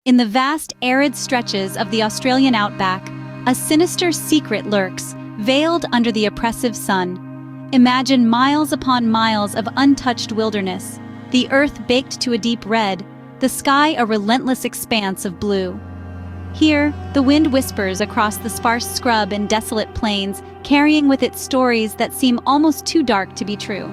In the vast, arid stretches of the Australian outback, a sinister secret lurks, veiled under the oppressive sun. Imagine miles upon miles of untouched wilderness, the earth baked to a deep red, the sky a relentless expanse of blue. Here, the wind whispers across the sparse scrub and desolate plains, carrying with it stories that seem almost too dark to be true.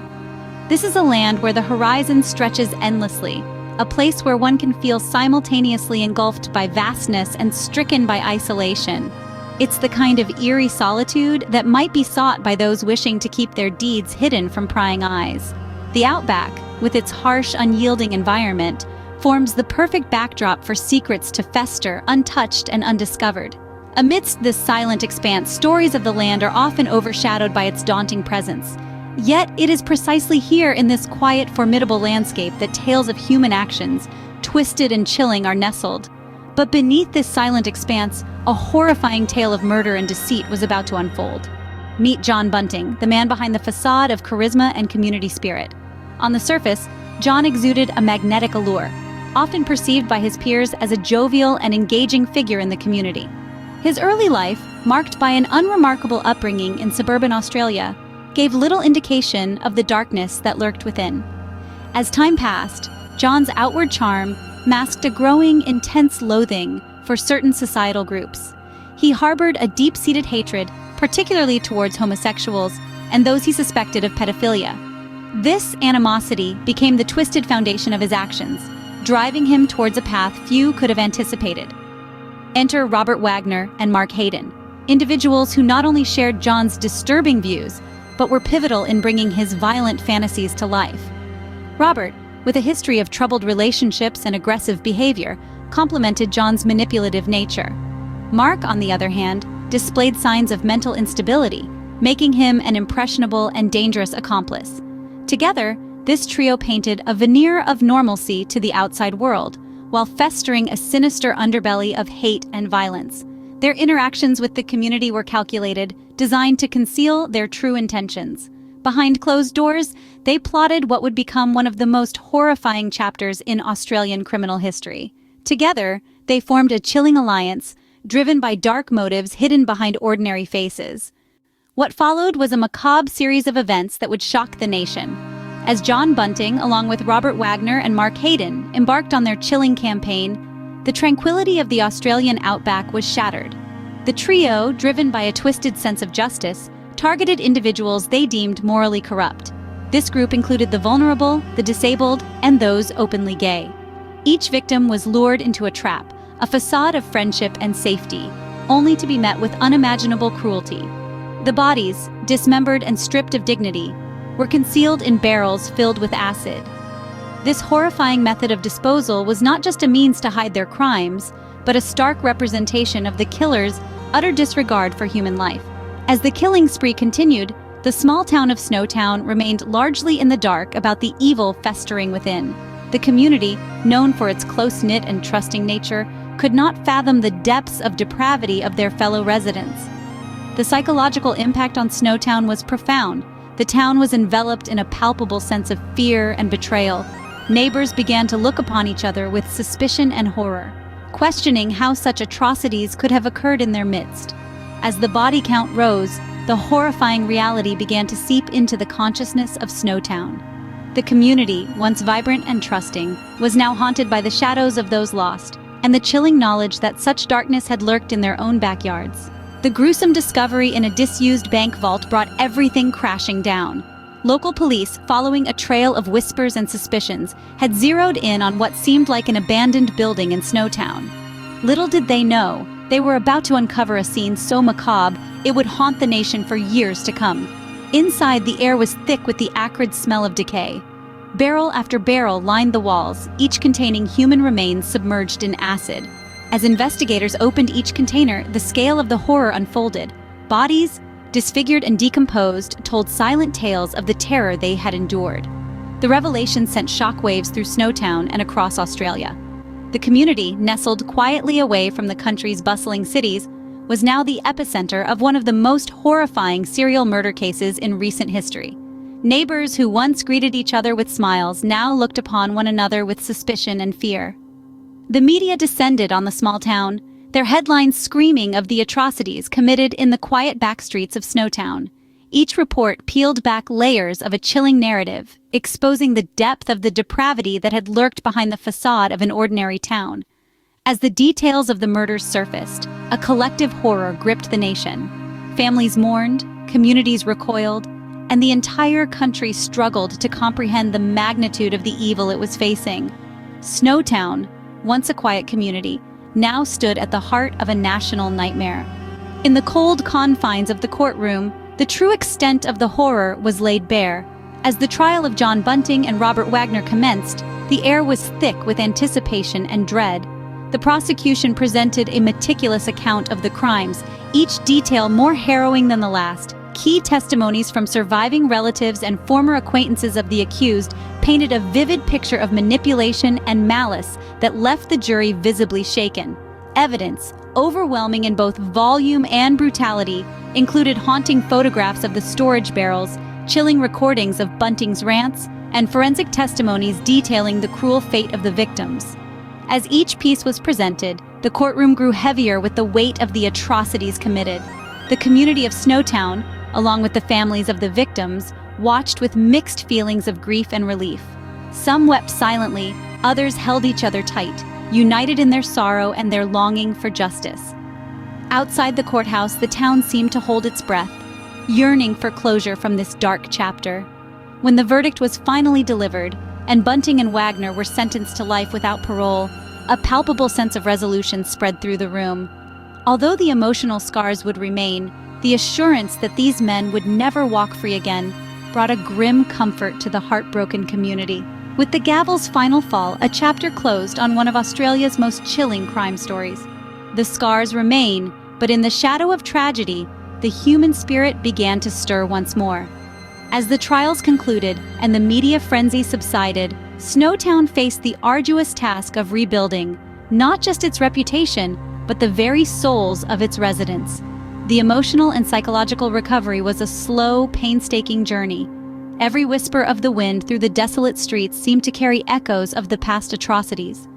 This is a land where the horizon stretches endlessly, a place where one can feel simultaneously engulfed by vastness and stricken by isolation. It's the kind of eerie solitude that might be sought by those wishing to keep their deeds hidden from prying eyes. The outback, with its harsh, unyielding environment, forms the perfect backdrop for secrets to fester, untouched and undiscovered. Amidst this silent expanse, stories of the land are often overshadowed by its daunting presence. Yet it is precisely here in this quiet, formidable landscape that tales of human actions, twisted and chilling, are nestled. But beneath this silent expanse, a horrifying tale of murder and deceit was about to unfold. Meet John Bunting, the man behind the facade of charisma and community spirit. On the surface, John exuded a magnetic allure, often perceived by his peers as a jovial and engaging figure in the community. His early life, marked by an unremarkable upbringing in suburban Australia, gave little indication of the darkness that lurked within. As time passed, John's outward charm masked a growing, intense loathing for certain societal groups. He harbored a deep-seated hatred, particularly towards homosexuals and those he suspected of pedophilia. This animosity became the twisted foundation of his actions, driving him towards a path few could have anticipated. Enter Robert Wagner and Mark Hayden, individuals who not only shared John's disturbing views, but were pivotal in bringing his violent fantasies to life. Robert, with a history of troubled relationships and aggressive behavior, complemented John's manipulative nature. Mark, on the other hand, displayed signs of mental instability, making him an impressionable and dangerous accomplice. Together, this trio painted a veneer of normalcy to the outside world, while festering a sinister underbelly of hate and violence. Their interactions with the community were calculated, designed to conceal their true intentions. Behind closed doors, they plotted what would become one of the most horrifying chapters in Australian criminal history. Together, they formed a chilling alliance, driven by dark motives hidden behind ordinary faces. What followed was a macabre series of events that would shock the nation. As John Bunting, along with Robert Wagner and Mark Hayden, embarked on their chilling campaign, the tranquility of the Australian outback was shattered. The trio, driven by a twisted sense of justice, targeted individuals they deemed morally corrupt. This group included the vulnerable, the disabled, and those openly gay. Each victim was lured into a trap, a facade of friendship and safety, only to be met with unimaginable cruelty. The bodies, dismembered and stripped of dignity, were concealed in barrels filled with acid. This horrifying method of disposal was not just a means to hide their crimes, but a stark representation of the killer's utter disregard for human life. As the killing spree continued, the small town of Snowtown remained largely in the dark about the evil festering within. The community, known for its close-knit and trusting nature, could not fathom the depths of depravity of their fellow residents. The psychological impact on Snowtown was profound. The town was enveloped in a palpable sense of fear and betrayal. Neighbors began to look upon each other with suspicion and horror, questioning how such atrocities could have occurred in their midst. As the body count rose, the horrifying reality began to seep into the consciousness of Snowtown. The community, once vibrant and trusting, was now haunted by the shadows of those lost, and the chilling knowledge that such darkness had lurked in their own backyards. The gruesome discovery in a disused bank vault brought everything crashing down. Local police, following a trail of whispers and suspicions, had zeroed in on what seemed like an abandoned building in Snowtown. Little did they know, they were about to uncover a scene so macabre it would haunt the nation for years to come. Inside, the air was thick with the acrid smell of decay. Barrel after barrel lined the walls, each containing human remains submerged in acid. As investigators opened each container, the scale of the horror unfolded. Bodies, disfigured and decomposed, told silent tales of the terror they had endured. The revelation sent shockwaves through Snowtown and across Australia. The community, nestled quietly away from the country's bustling cities, was now the epicenter of one of the most horrifying serial murder cases in recent history. Neighbors who once greeted each other with smiles now looked upon one another with suspicion and fear. The media descended on the small town, their headlines screaming of the atrocities committed in the quiet backstreets of Snowtown. Each report peeled back layers of a chilling narrative, exposing the depth of the depravity that had lurked behind the facade of an ordinary town. As the details of the murders surfaced, a collective horror gripped the nation. Families mourned, communities recoiled, and the entire country struggled to comprehend the magnitude of the evil it was facing. Snowtown, once a quiet community, now stood at the heart of a national nightmare. In the cold confines of the courtroom, the true extent of the horror was laid bare. As the trial of John Bunting and Robert Wagner commenced, the air was thick with anticipation and dread. The prosecution presented a meticulous account of the crimes, each detail more harrowing than the last. Key testimonies from surviving relatives and former acquaintances of the accused painted a vivid picture of manipulation and malice that left the jury visibly shaken. Evidence, overwhelming in both volume and brutality, included haunting photographs of the storage barrels, chilling recordings of Bunting's rants, and forensic testimonies detailing the cruel fate of the victims. As each piece was presented, the courtroom grew heavier with the weight of the atrocities committed. The community of Snowtown, along with the families of the victims, watched with mixed feelings of grief and relief. Some wept silently, others held each other tight, united in their sorrow and their longing for justice. Outside the courthouse, the town seemed to hold its breath, yearning for closure from this dark chapter. When the verdict was finally delivered, and Bunting and Wagner were sentenced to life without parole, a palpable sense of resolution spread through the room. Although the emotional scars would remain, the assurance that these men would never walk free again brought a grim comfort to the heartbroken community. With the gavel's final fall, a chapter closed on one of Australia's most chilling crime stories. The scars remain, but in the shadow of tragedy, the human spirit began to stir once more. As the trials concluded and the media frenzy subsided, Snowtown faced the arduous task of rebuilding, not just its reputation, but the very souls of its residents. The emotional and psychological recovery was a slow, painstaking journey. Every whisper of the wind through the desolate streets seemed to carry echoes of the past atrocities.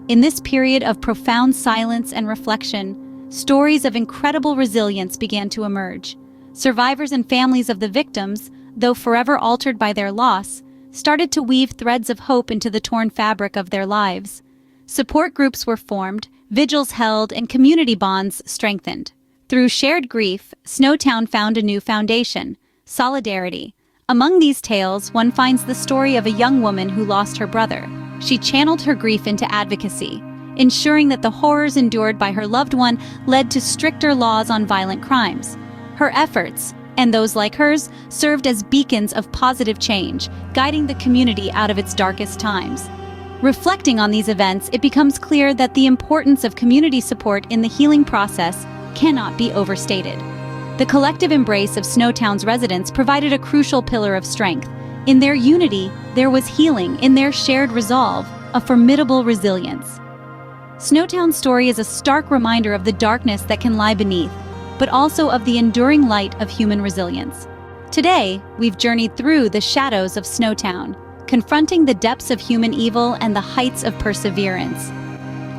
In this period of profound silence and reflection, stories of incredible resilience began to emerge. Survivors and families of the victims, though forever altered by their loss, started to weave threads of hope into the torn fabric of their lives. Support groups were formed, vigils held, and community bonds strengthened. Through shared grief, Snowtown found a new foundation: solidarity. Among these tales, one finds the story of a young woman who lost her brother. She channeled her grief into advocacy, ensuring that the horrors endured by her loved one led to stricter laws on violent crimes. Her efforts, and those like hers, served as beacons of positive change, guiding the community out of its darkest times. Reflecting on these events, it becomes clear that the importance of community support in the healing process cannot be overstated. The collective embrace of Snowtown's residents provided a crucial pillar of strength. In their unity, there was healing; in their shared resolve, a formidable resilience. Snowtown's story is a stark reminder of the darkness that can lie beneath, but also of the enduring light of human resilience. Today, we've journeyed through the shadows of Snowtown, confronting the depths of human evil and the heights of perseverance.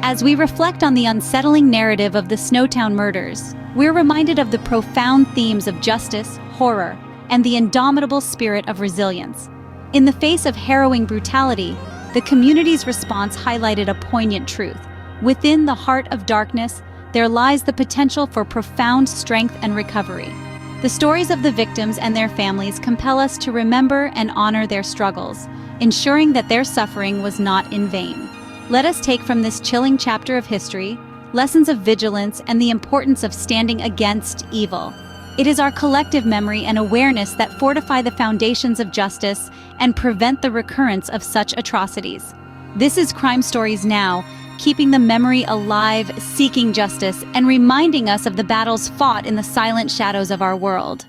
As we reflect on the unsettling narrative of the Snowtown murders, we're reminded of the profound themes of justice, horror, and the indomitable spirit of resilience. In the face of harrowing brutality, the community's response highlighted a poignant truth. Within the heart of darkness, there lies the potential for profound strength and recovery. The stories of the victims and their families compel us to remember and honor their struggles, ensuring that their suffering was not in vain. Let us take from this chilling chapter of history lessons of vigilance and the importance of standing against evil. It is our collective memory and awareness that fortify the foundations of justice and prevent the recurrence of such atrocities. This is Crime Stories Now, keeping the memory alive, seeking justice, and reminding us of the battles fought in the silent shadows of our world.